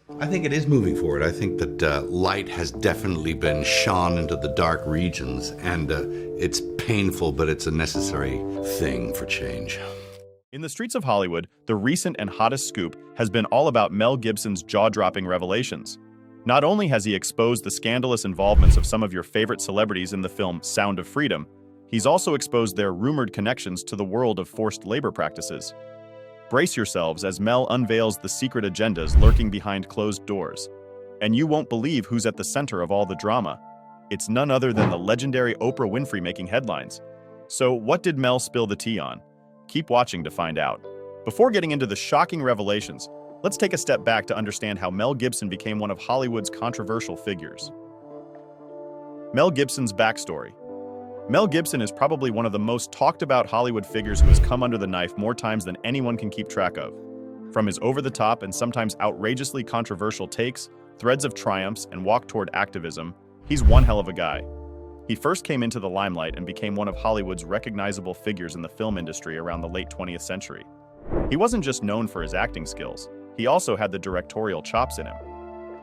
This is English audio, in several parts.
I think it is moving forward. I think that light has definitely been shone into the dark regions, and it's painful, but it's a necessary thing for change. In the streets of Hollywood, the recent and hottest scoop has been all about Mel Gibson's jaw-dropping revelations. Not only has he exposed the scandalous involvements of some of your favorite celebrities in the film Sound of Freedom, he's also exposed their rumored connections to the world of forced labor practices. Brace yourselves as Mel unveils the secret agendas lurking behind closed doors. And you won't believe who's at the center of all the drama. It's none other than the legendary Oprah Winfrey making headlines. So what did Mel spill the tea on? Keep watching to find out. Before getting into the shocking revelations, let's take a step back to understand how Mel Gibson became one of Hollywood's controversial figures. Mel Gibson's backstory. Mel Gibson is probably one of the most talked about Hollywood figures who has come under the knife more times than anyone can keep track of. From his over-the-top and sometimes outrageously controversial takes, threads of triumphs, and walk toward activism, he's one hell of a guy. He first came into the limelight and became one of Hollywood's recognizable figures in the film industry around the late 20th century. He wasn't just known for his acting skills, he also had the directorial chops in him.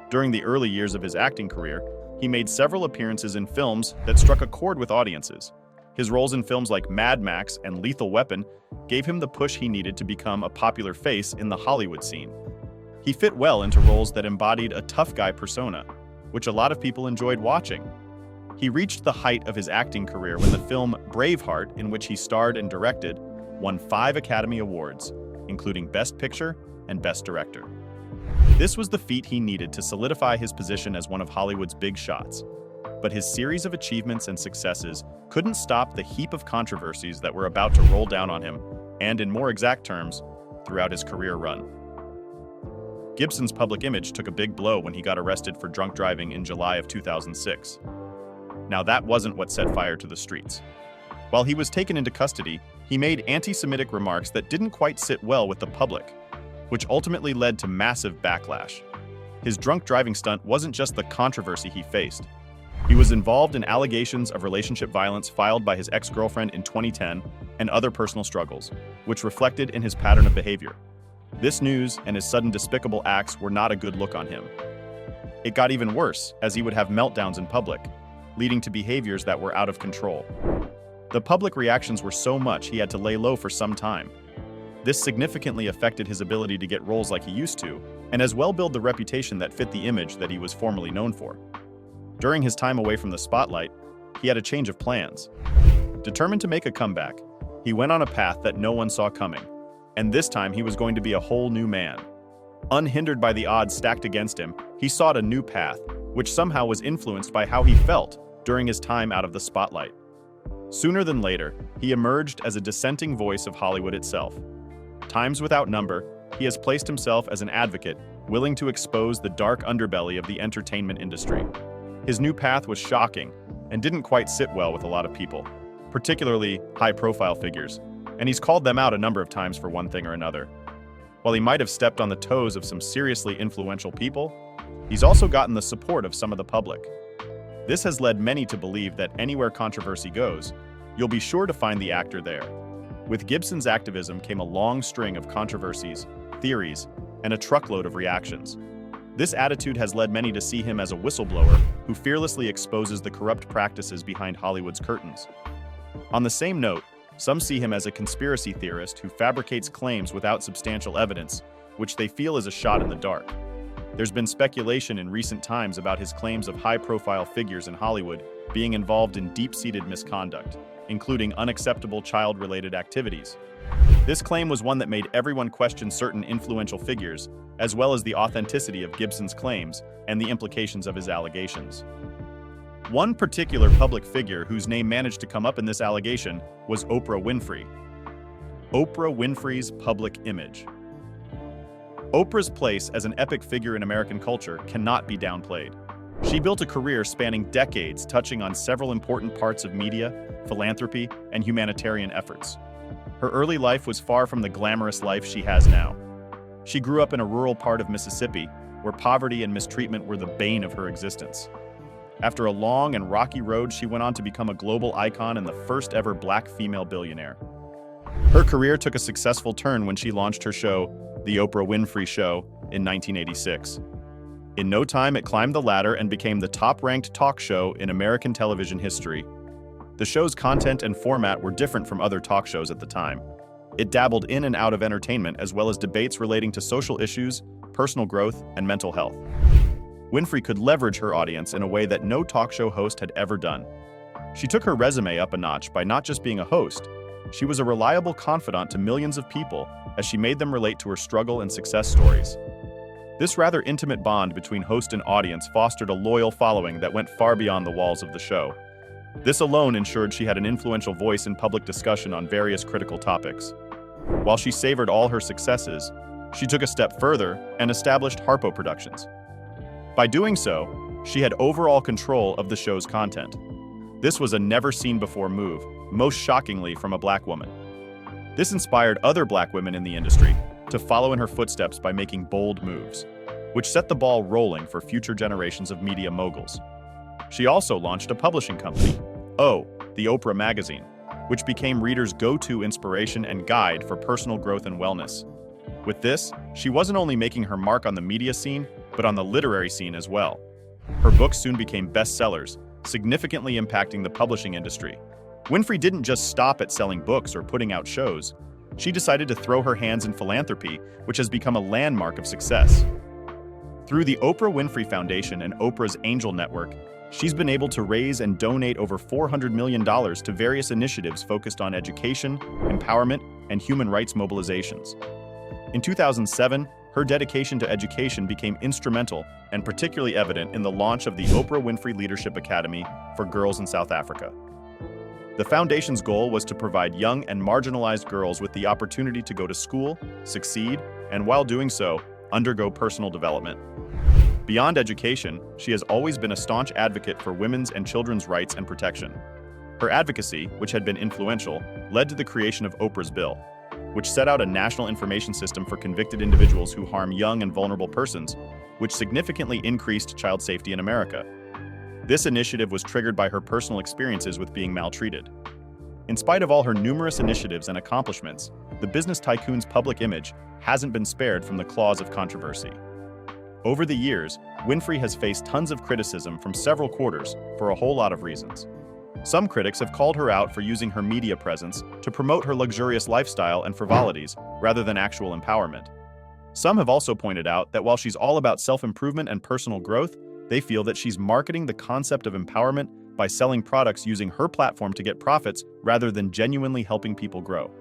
During the early years of his acting career, he made several appearances in films that struck a chord with audiences. His roles in films like Mad Max and Lethal Weapon gave him the push he needed to become a popular face in the Hollywood scene. He fit well into roles that embodied a tough guy persona, which a lot of people enjoyed watching. He reached the height of his acting career when the film Braveheart, in which he starred and directed, won 5 Academy Awards, including Best Picture and Best Director. This was the feat he needed to solidify his position as one of Hollywood's big shots. But his series of achievements and successes couldn't stop the heap of controversies that were about to roll down on him, and in more exact terms, throughout his career run. Gibson's public image took a big blow when he got arrested for drunk driving in July of 2006. Now that wasn't what set fire to the streets. While he was taken into custody, he made anti-Semitic remarks that didn't quite sit well with the public, which ultimately led to massive backlash. His drunk driving stunt wasn't just the controversy he faced. He was involved in allegations of relationship violence filed by his ex-girlfriend in 2010 and other personal struggles, which reflected in his pattern of behavior. This news and his sudden despicable acts were not a good look on him. It got even worse, as he would have meltdowns in public, leading to behaviors that were out of control. The public reactions were so much he had to lay low for some time. This significantly affected his ability to get roles like he used to, and as well build the reputation that fit the image that he was formerly known for. During his time away from the spotlight, he had a change of plans. Determined to make a comeback, he went on a path that no one saw coming, and this time he was going to be a whole new man. Unhindered by the odds stacked against him, he sought a new path, which somehow was influenced by how he felt during his time out of the spotlight. Sooner than later, he emerged as a dissenting voice of Hollywood itself. Times without number, he has placed himself as an advocate, willing to expose the dark underbelly of the entertainment industry. His new path was shocking and didn't quite sit well with a lot of people, particularly high-profile figures, and he's called them out a number of times for one thing or another. While he might have stepped on the toes of some seriously influential people, he's also gotten the support of some of the public. This has led many to believe that anywhere controversy goes, you'll be sure to find the actor there. With Gibson's activism came a long string of controversies, theories, and a truckload of reactions. This attitude has led many to see him as a whistleblower who fearlessly exposes the corrupt practices behind Hollywood's curtains. On the same note, some see him as a conspiracy theorist who fabricates claims without substantial evidence, which they feel is a shot in the dark. There's been speculation in recent times about his claims of high-profile figures in Hollywood being involved in deep-seated misconduct, including unacceptable child-related activities. This claim was one that made everyone question certain influential figures, as well as the authenticity of Gibson's claims and the implications of his allegations. One particular public figure whose name managed to come up in this allegation was Oprah Winfrey. Oprah Winfrey's public image. Oprah's place as an epic figure in American culture cannot be downplayed. She built a career spanning decades, touching on several important parts of media, philanthropy, and humanitarian efforts. Her early life was far from the glamorous life she has now. She grew up in a rural part of Mississippi, where poverty and mistreatment were the bane of her existence. After a long and rocky road, she went on to become a global icon and the first ever black female billionaire. Her career took a successful turn when she launched her show, The Oprah Winfrey Show, in 1986. In no time, it climbed the ladder and became the top-ranked talk show in American television history. The show's content and format were different from other talk shows at the time. It dabbled in and out of entertainment as well as debates relating to social issues, personal growth, and mental health. Winfrey could leverage her audience in a way that no talk show host had ever done. She took her resume up a notch by not just being a host, she was a reliable confidant to millions of people as she made them relate to her struggle and success stories. This rather intimate bond between host and audience fostered a loyal following that went far beyond the walls of the show. This alone ensured she had an influential voice in public discussion on various critical topics. While she savored all her successes, she took a step further and established Harpo Productions. By doing so, she had overall control of the show's content. This was a never-seen-before move, most shockingly from a black woman. This inspired other black women in the industry to follow in her footsteps by making bold moves, which set the ball rolling for future generations of media moguls. She also launched a publishing company, the Oprah magazine, which became readers' go-to inspiration and guide for personal growth and wellness. With this, she wasn't only making her mark on the media scene, but on the literary scene as well. Her books soon became bestsellers, significantly impacting the publishing industry. Winfrey didn't just stop at selling books or putting out shows. She decided to throw her hands in philanthropy, which has become a landmark of success. Through the Oprah Winfrey Foundation and Oprah's Angel Network, she's been able to raise and donate over $400 million to various initiatives focused on education, empowerment, and human rights mobilizations. In 2007, her dedication to education became instrumental and particularly evident in the launch of the Oprah Winfrey Leadership Academy for Girls in South Africa. The foundation's goal was to provide young and marginalized girls with the opportunity to go to school, succeed, and while doing so, undergo personal development. Beyond education, she has always been a staunch advocate for women's and children's rights and protection. Her advocacy, which had been influential, led to the creation of Oprah's Bill, which set out a national information system for convicted individuals who harm young and vulnerable persons, which significantly increased child safety in America. This initiative was triggered by her personal experiences with being maltreated. In spite of all her numerous initiatives and accomplishments, the business tycoon's public image hasn't been spared from the claws of controversy. Over the years, Winfrey has faced tons of criticism from several quarters for a whole lot of reasons. Some critics have called her out for using her media presence to promote her luxurious lifestyle and frivolities rather than actual empowerment. Some have also pointed out that while she's all about self-improvement and personal growth, they feel that she's marketing the concept of empowerment by selling products using her platform to get profits rather than genuinely helping people grow.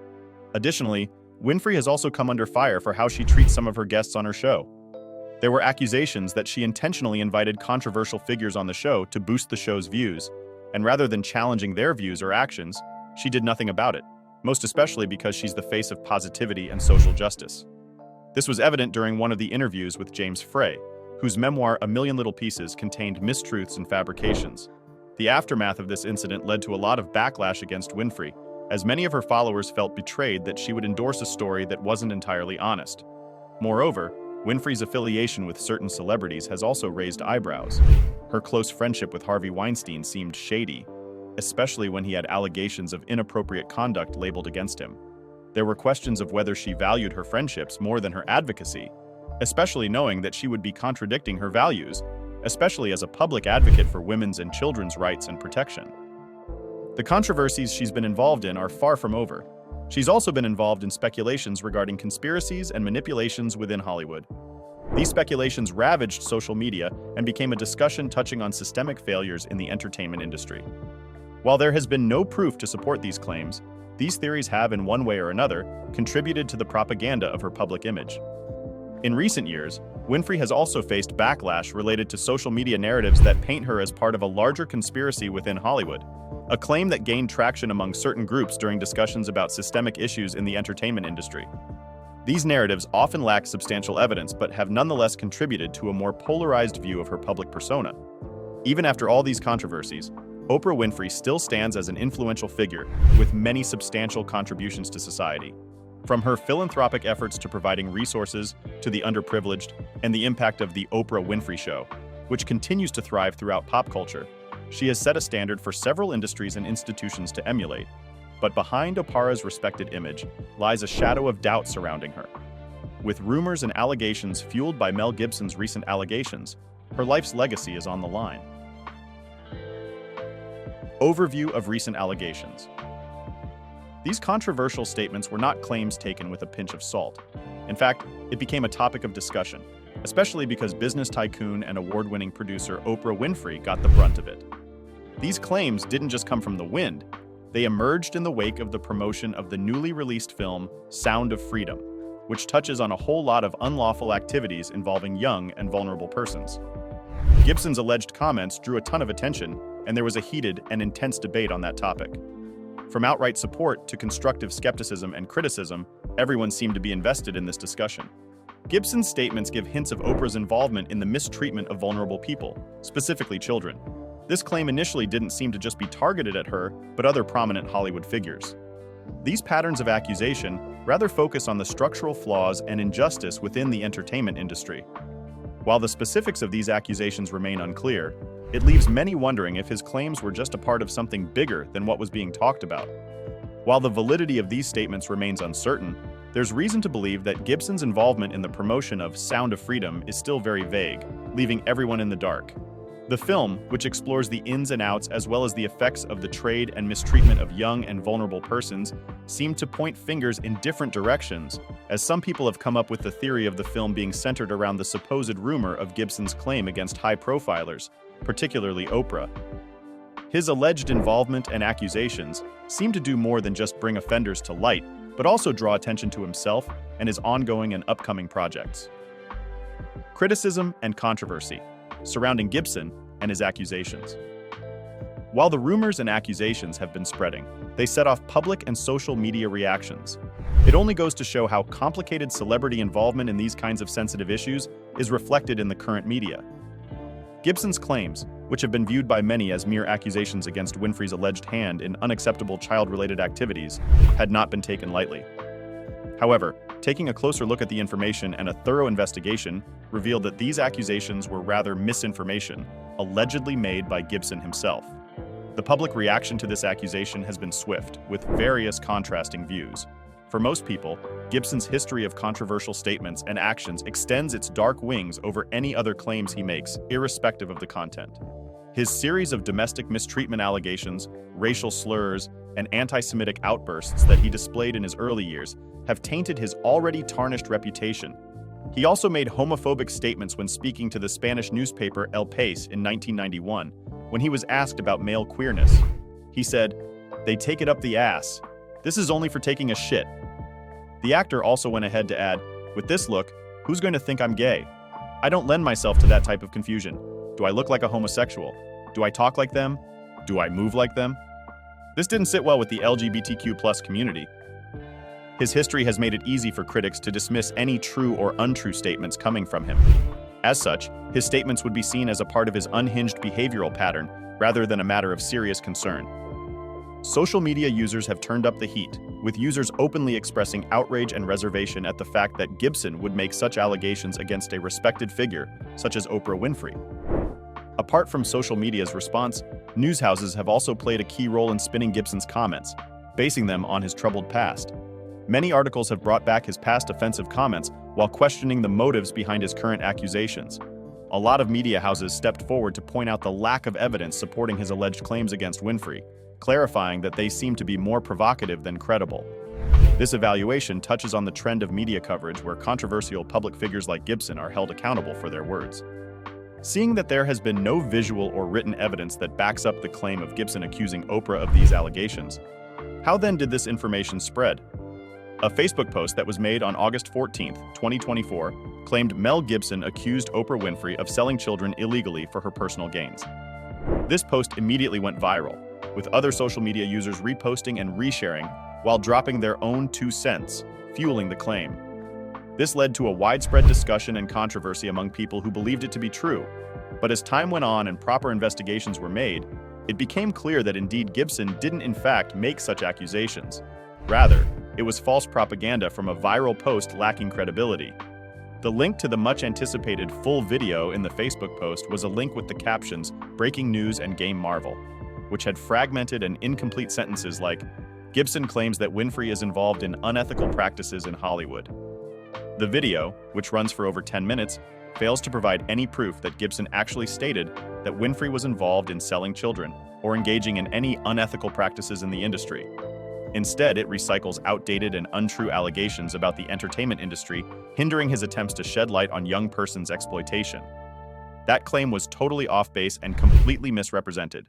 Additionally, Winfrey has also come under fire for how she treats some of her guests on her show. There were accusations that she intentionally invited controversial figures on the show to boost the show's views, and rather than challenging their views or actions, she did nothing about it, most especially because she's the face of positivity and social justice. This was evident during one of the interviews with James Frey, whose memoir A Million Little Pieces contained mistruths and fabrications. The aftermath of this incident led to a lot of backlash against Winfrey, as many of her followers felt betrayed that she would endorse a story that wasn't entirely honest. Moreover, Winfrey's affiliation with certain celebrities has also raised eyebrows. Her close friendship with Harvey Weinstein seemed shady, especially when he had allegations of inappropriate conduct labeled against him. There were questions of whether she valued her friendships more than her advocacy, especially knowing that she would be contradicting her values, especially as a public advocate for women's and children's rights and protection. The controversies she's been involved in are far from over. She's also been involved in speculations regarding conspiracies and manipulations within Hollywood. These speculations ravaged social media and became a discussion touching on systemic failures in the entertainment industry. While there has been no proof to support these claims, these theories have, in one way or another, contributed to the propaganda of her public image. In recent years, Winfrey has also faced backlash related to social media narratives that paint her as part of a larger conspiracy within Hollywood, a claim that gained traction among certain groups during discussions about systemic issues in the entertainment industry. These narratives often lack substantial evidence but have nonetheless contributed to a more polarized view of her public persona. Even after all these controversies, Oprah Winfrey still stands as an influential figure with many substantial contributions to society. From her philanthropic efforts to providing resources to the underprivileged and the impact of the Oprah Winfrey Show, which continues to thrive throughout pop culture, she has set a standard for several industries and institutions to emulate. But behind Oprah's respected image lies a shadow of doubt surrounding her. With rumors and allegations fueled by Mel Gibson's recent allegations, her life's legacy is on the line. Overview of recent allegations. These controversial statements were not claims taken with a pinch of salt. In fact, it became a topic of discussion, especially because business tycoon and award-winning producer Oprah Winfrey got the brunt of it. These claims didn't just come from the wind. They emerged in the wake of the promotion of the newly released film Sound of Freedom, which touches on a whole lot of unlawful activities involving young and vulnerable persons. Gibson's alleged comments drew a ton of attention, and there was a heated and intense debate on that topic. From outright support to constructive skepticism and criticism, everyone seemed to be invested in this discussion. Gibson's statements give hints of Oprah's involvement in the mistreatment of vulnerable people, specifically children. This claim initially didn't seem to just be targeted at her, but other prominent Hollywood figures. These patterns of accusation rather focus on the structural flaws and injustice within the entertainment industry. While the specifics of these accusations remain unclear, it leaves many wondering if his claims were just a part of something bigger than what was being talked about. While the validity of these statements remains uncertain, there's reason to believe that Gibson's involvement in the promotion of Sound of Freedom is still very vague, leaving everyone in the dark. The film, which explores the ins and outs as well as the effects of the trade and mistreatment of young and vulnerable persons, seem to point fingers in different directions, as some people have come up with the theory of the film being centered around the supposed rumor of Gibson's claim against high-profilers, particularly Oprah. His alleged involvement and accusations seem to do more than just bring offenders to light, but also draw attention to himself and his ongoing and upcoming projects. Criticism and controversy surrounding Gibson and his accusations. While the rumors and accusations have been spreading, they set off public and social media reactions. It only goes to show how complicated celebrity involvement in these kinds of sensitive issues is reflected in the current media. Gibson's claims, which have been viewed by many as mere accusations against Winfrey's alleged hand in unacceptable child-related activities, had not been taken lightly. However, taking a closer look at the information and a thorough investigation revealed that these accusations were rather misinformation, allegedly made by Gibson himself. The public reaction to this accusation has been swift, with various contrasting views. For most people, Gibson's history of controversial statements and actions extends its dark wings over any other claims he makes, irrespective of the content. His series of domestic mistreatment allegations, racial slurs, and anti-Semitic outbursts that he displayed in his early years have tainted his already tarnished reputation. He also made homophobic statements when speaking to the Spanish newspaper El País in 1991, when he was asked about male queerness. He said, "They take it up the ass. This is only for taking a shit." The actor also went ahead to add, "With this look, who's going to think I'm gay? I don't lend myself to that type of confusion. Do I look like a homosexual? Do I talk like them? Do I move like them?" This didn't sit well with the LGBTQ+ community. His history has made it easy for critics to dismiss any true or untrue statements coming from him. As such, his statements would be seen as a part of his unhinged behavioral pattern rather than a matter of serious concern. Social media users have turned up the heat, with users openly expressing outrage and reservation at the fact that Gibson would make such allegations against a respected figure, such as Oprah Winfrey. Apart from social media's response, news houses have also played a key role in spinning Gibson's comments, basing them on his troubled past. Many articles have brought back his past offensive comments while questioning the motives behind his current accusations. A lot of media houses stepped forward to point out the lack of evidence supporting his alleged claims against Winfrey, clarifying that they seem to be more provocative than credible. This evaluation touches on the trend of media coverage where controversial public figures like Gibson are held accountable for their words. Seeing that there has been no visual or written evidence that backs up the claim of Gibson accusing Oprah of these allegations, how then did this information spread? A Facebook post that was made on August 14, 2024, claimed Mel Gibson accused Oprah Winfrey of selling children illegally for her personal gains. This post immediately went viral, with other social media users reposting and resharing while dropping their own 2 cents, fueling the claim. This led to a widespread discussion and controversy among people who believed it to be true. But as time went on and proper investigations were made, it became clear that indeed Gibson didn't in fact make such accusations. Rather, it was false propaganda from a viral post lacking credibility. The link to the much-anticipated full video in the Facebook post was a link with the captions "Breaking News" and "Game Marvel," which had fragmented and incomplete sentences like, "Gibson claims that Winfrey is involved in unethical practices in Hollywood." The video, which runs for over 10 minutes, fails to provide any proof that Gibson actually stated that Winfrey was involved in selling children or engaging in any unethical practices in the industry. Instead, it recycles outdated and untrue allegations about the entertainment industry, hindering his attempts to shed light on young persons' exploitation. That claim was totally off base and completely misrepresented.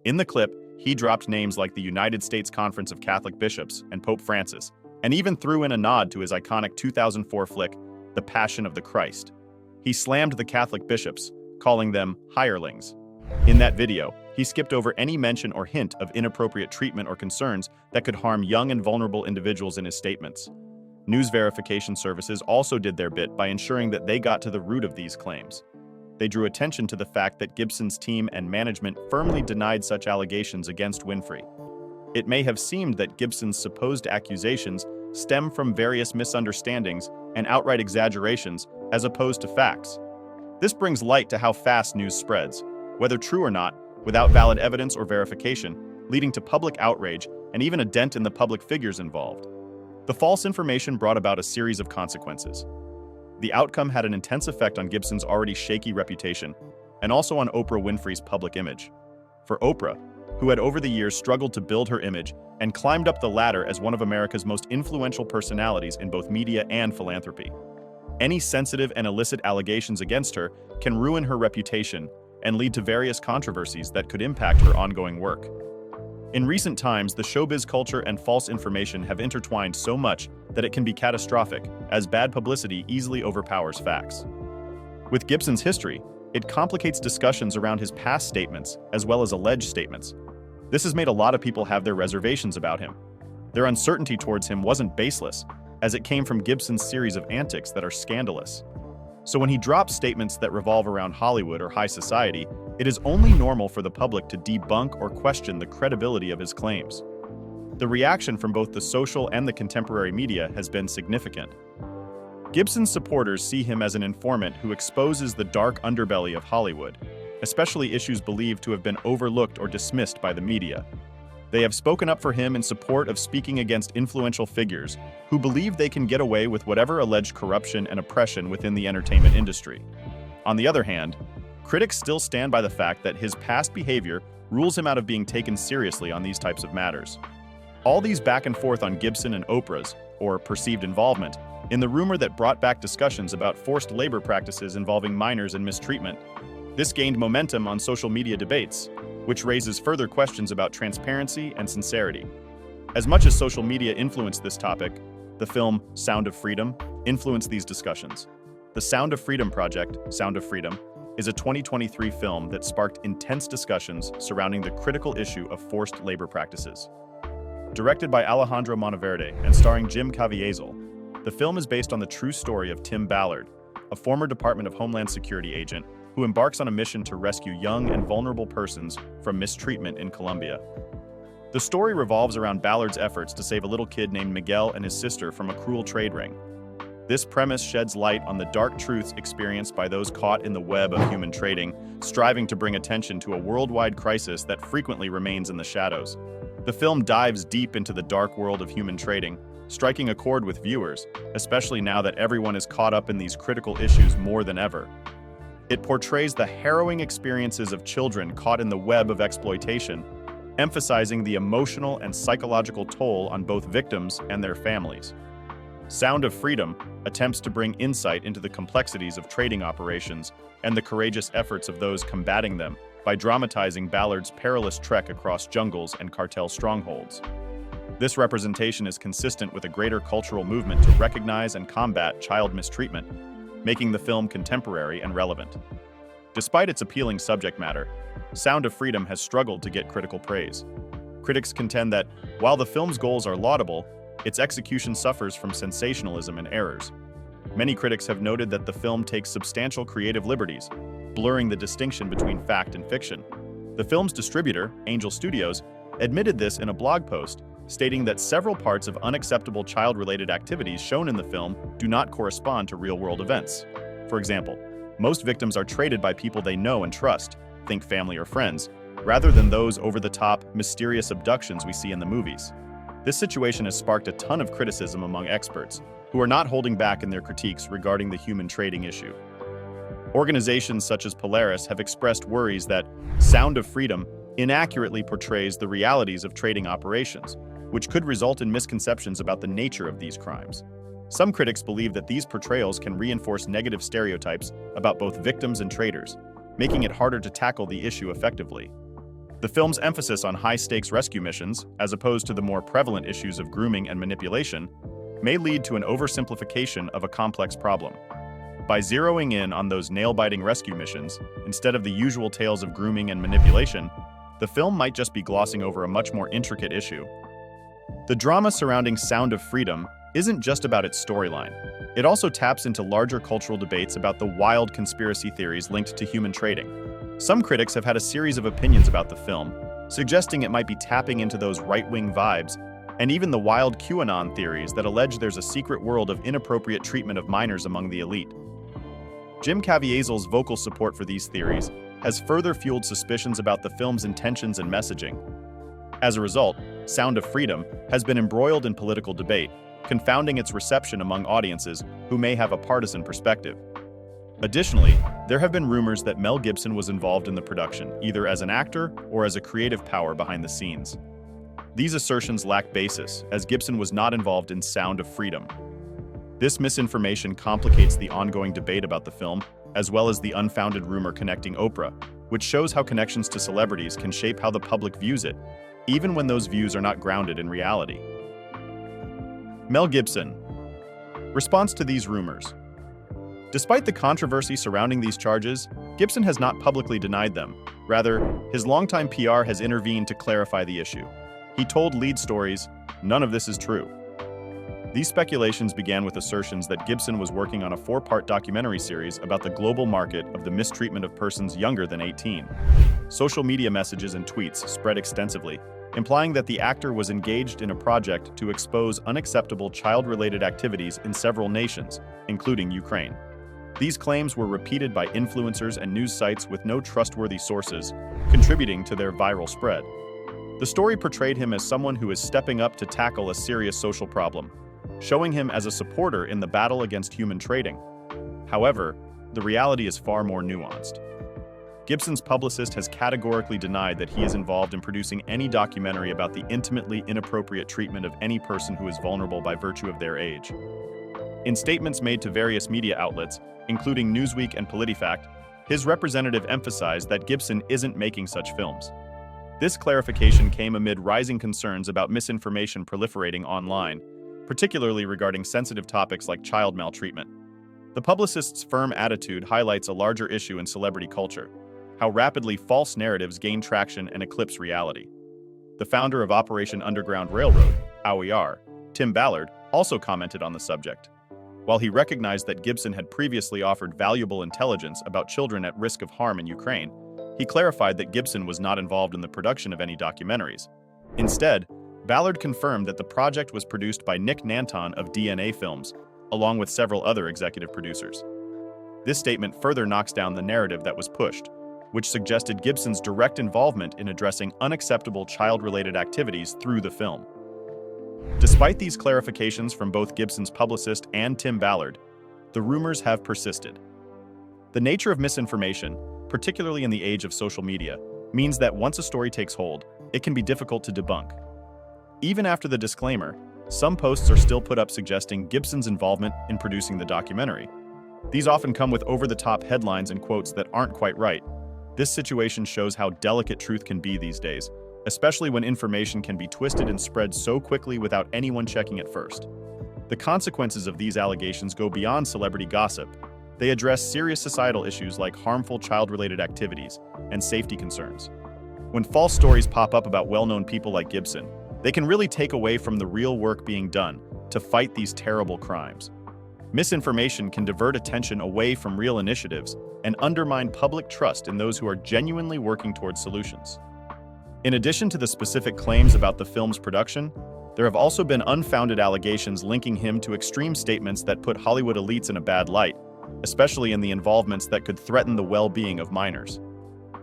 In the clip, he dropped names like the United States Conference of Catholic Bishops and Pope Francis, and even threw in a nod to his iconic 2004 flick, The Passion of the Christ. He slammed the Catholic bishops, calling them hirelings. In that video, he skipped over any mention or hint of inappropriate treatment or concerns that could harm young and vulnerable individuals in his statements. News verification services also did their bit by ensuring that they got to the root of these claims. They drew attention to the fact that Gibson's team and management firmly denied such allegations against Winfrey. It may have seemed that Gibson's supposed accusations stem from various misunderstandings and outright exaggerations as opposed to facts. This brings light to how fast news spreads, whether true or not, without valid evidence or verification, leading to public outrage and even a dent in the public figures involved. The false information brought about a series of consequences. The outcome had an intense effect on Gibson's already shaky reputation, and also on Oprah Winfrey's public image. For Oprah, who had over the years struggled to build her image and climbed up the ladder as one of America's most influential personalities in both media and philanthropy. Any sensitive and illicit allegations against her can ruin her reputation and lead to various controversies that could impact her ongoing work. In recent times, the showbiz culture and false information have intertwined so much that it can be catastrophic, as bad publicity easily overpowers facts. With Gibson's history, it complicates discussions around his past statements as well as alleged statements. This has made a lot of people have their reservations about him. Their uncertainty towards him wasn't baseless, as it came from Gibson's series of antics that are scandalous. So when he drops statements that revolve around Hollywood or high society, it is only normal for the public to debunk or question the credibility of his claims. The reaction from both the social and the contemporary media has been significant. Gibson's supporters see him as an informant who exposes the dark underbelly of Hollywood, especially issues believed to have been overlooked or dismissed by the media. They have spoken up for him in support of speaking against influential figures who believe they can get away with whatever alleged corruption and oppression within the entertainment industry. On the other hand, critics still stand by the fact that his past behavior rules him out of being taken seriously on these types of matters. All these back and forth on Gibson and Oprah's, or perceived involvement, in the rumor that brought back discussions about forced labor practices involving minors and mistreatment. This gained momentum on social media debates, which raises further questions about transparency and sincerity. As much as social media influenced this topic, the film Sound of Freedom influenced these discussions. The Sound of Freedom project, Sound of Freedom, is a 2023 film that sparked intense discussions surrounding the critical issue of forced labor practices. Directed by Alejandro Monteverde and starring Jim Caviezel, the film is based on the true story of Tim Ballard, a former Department of Homeland Security agent who embarks on a mission to rescue young and vulnerable persons from mistreatment in Colombia. The story revolves around Ballard's efforts to save a little kid named Miguel and his sister from a cruel trade ring. This premise sheds light on the dark truths experienced by those caught in the web of human trading, striving to bring attention to a worldwide crisis that frequently remains in the shadows. The film dives deep into the dark world of human trading, striking a chord with viewers, especially now that everyone is caught up in these critical issues more than ever. It portrays the harrowing experiences of children caught in the web of exploitation, emphasizing the emotional and psychological toll on both victims and their families. Sound of Freedom attempts to bring insight into the complexities of trading operations and the courageous efforts of those combating them by dramatizing Ballard's perilous trek across jungles and cartel strongholds. This representation is consistent with a greater cultural movement to recognize and combat child mistreatment, making the film contemporary and relevant. Despite its appealing subject matter, Sound of Freedom has struggled to get critical praise. Critics contend that, while the film's goals are laudable, its execution suffers from sensationalism and errors. Many critics have noted that the film takes substantial creative liberties, blurring the distinction between fact and fiction. The film's distributor, Angel Studios, admitted this in a blog post, stating that several parts of unacceptable child-related activities shown in the film do not correspond to real-world events. For example, most victims are traded by people they know and trust, think family or friends, rather than those over-the-top, mysterious abductions we see in the movies. This situation has sparked a ton of criticism among experts, who are not holding back in their critiques regarding the human trading issue. Organizations such as Polaris have expressed worries that Sound of Freedom inaccurately portrays the realities of trading operations, which could result in misconceptions about the nature of these crimes. Some critics believe that these portrayals can reinforce negative stereotypes about both victims and traders, making it harder to tackle the issue effectively. The film's emphasis on high-stakes rescue missions, as opposed to the more prevalent issues of grooming and manipulation, may lead to an oversimplification of a complex problem. By zeroing in on those nail-biting rescue missions, instead of the usual tales of grooming and manipulation, the film might just be glossing over a much more intricate issue. The drama surrounding Sound of Freedom isn't just about its storyline. It also taps into larger cultural debates about the wild conspiracy theories linked to human trading. Some critics have had a series of opinions about the film, suggesting it might be tapping into those right-wing vibes, and even the wild QAnon theories that allege there's a secret world of inappropriate treatment of minors among the elite. Jim Caviezel's vocal support for these theories has further fueled suspicions about the film's intentions and messaging. As a result, Sound of Freedom has been embroiled in political debate, confounding its reception among audiences who may have a partisan perspective. Additionally, there have been rumors that Mel Gibson was involved in the production, either as an actor or as a creative power behind the scenes. These assertions lack basis, as Gibson was not involved in Sound of Freedom. This misinformation complicates the ongoing debate about the film, as well as the unfounded rumor connecting Oprah, which shows how connections to celebrities can shape how the public views it, even when those views are not grounded in reality. Mel Gibson. Response to these rumors. Despite the controversy surrounding these charges, Gibson has not publicly denied them. Rather, his longtime PR has intervened to clarify the issue. He told Lead Stories, "None of this is true." These speculations began with assertions that Gibson was working on a 4-part documentary series about the global market of the mistreatment of persons younger than 18. Social media messages and tweets spread extensively, implying that the actor was engaged in a project to expose unacceptable child-related activities in several nations, including Ukraine. These claims were repeated by influencers and news sites with no trustworthy sources, contributing to their viral spread. The story portrayed him as someone who is stepping up to tackle a serious social problem, showing him as a supporter in the battle against human trading. However, the reality is far more nuanced. Gibson's publicist has categorically denied that he is involved in producing any documentary about the intimately inappropriate treatment of any person who is vulnerable by virtue of their age. In statements made to various media outlets, including Newsweek and PolitiFact, his representative emphasized that Gibson isn't making such films. This clarification came amid rising concerns about misinformation proliferating online, particularly regarding sensitive topics like child maltreatment. The publicist's firm attitude highlights a larger issue in celebrity culture: how rapidly false narratives gain traction and eclipse reality. The founder of Operation Underground Railroad, OUR, Tim Ballard, also commented on the subject. While he recognized that Gibson had previously offered valuable intelligence about children at risk of harm in Ukraine, he clarified that Gibson was not involved in the production of any documentaries. Instead, Ballard confirmed that the project was produced by Nick Nanton of DNA Films, along with several other executive producers. This statement further knocks down the narrative that was pushed, which suggested Gibson's direct involvement in addressing unacceptable child-related activities through the film. Despite these clarifications from both Gibson's publicist and Tim Ballard, the rumors have persisted. The nature of misinformation, particularly in the age of social media, means that once a story takes hold, it can be difficult to debunk. Even after the disclaimer, some posts are still put up suggesting Gibson's involvement in producing the documentary. These often come with over-the-top headlines and quotes that aren't quite right. This situation shows how delicate truth can be these days, especially when information can be twisted and spread so quickly without anyone checking it first. The consequences of these allegations go beyond celebrity gossip. They address serious societal issues like harmful child-related activities and safety concerns. When false stories pop up about well-known people like Gibson, they can really take away from the real work being done to fight these terrible crimes. Misinformation can divert attention away from real initiatives and undermine public trust in those who are genuinely working towards solutions. In addition to the specific claims about the film's production, there have also been unfounded allegations linking him to extreme statements that put Hollywood elites in a bad light, especially in the involvements that could threaten the well-being of minors.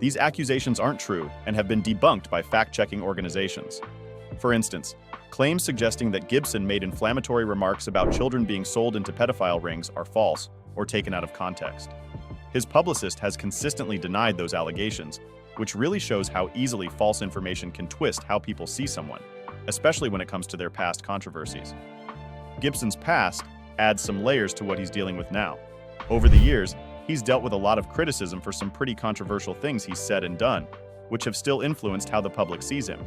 These accusations aren't true and have been debunked by fact-checking organizations. For instance, Claims suggesting that Gibson made inflammatory remarks about children being sold into pedophile rings are false or taken out of context. His publicist has consistently denied those allegations, which really shows how easily false information can twist how people see someone, especially when it comes to their past controversies. Gibson's past adds some layers to what he's dealing with now. Over the years, he's dealt with a lot of criticism for some pretty controversial things he's said and done, which have still influenced how the public sees him.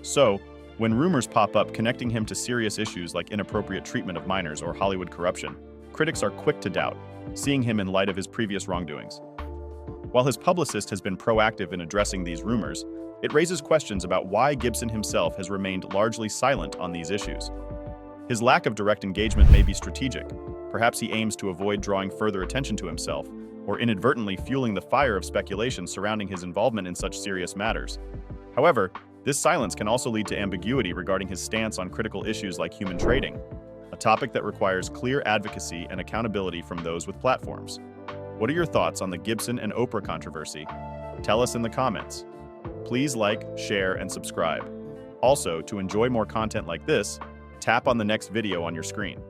So, when rumors pop up connecting him to serious issues like inappropriate treatment of minors or Hollywood corruption, critics are quick to doubt, seeing him in light of his previous wrongdoings. While his publicist has been proactive in addressing these rumors, it raises questions about why Gibson himself has remained largely silent on these issues. His lack of direct engagement may be strategic. Perhaps he aims to avoid drawing further attention to himself, or inadvertently fueling the fire of speculation surrounding his involvement in such serious matters. However, this silence can also lead to ambiguity regarding his stance on critical issues like human trading, a topic that requires clear advocacy and accountability from those with platforms. What are your thoughts on the Gibson and Oprah controversy? Tell us in the comments. Please like, share, and subscribe. Also, to enjoy more content like this, tap on the next video on your screen.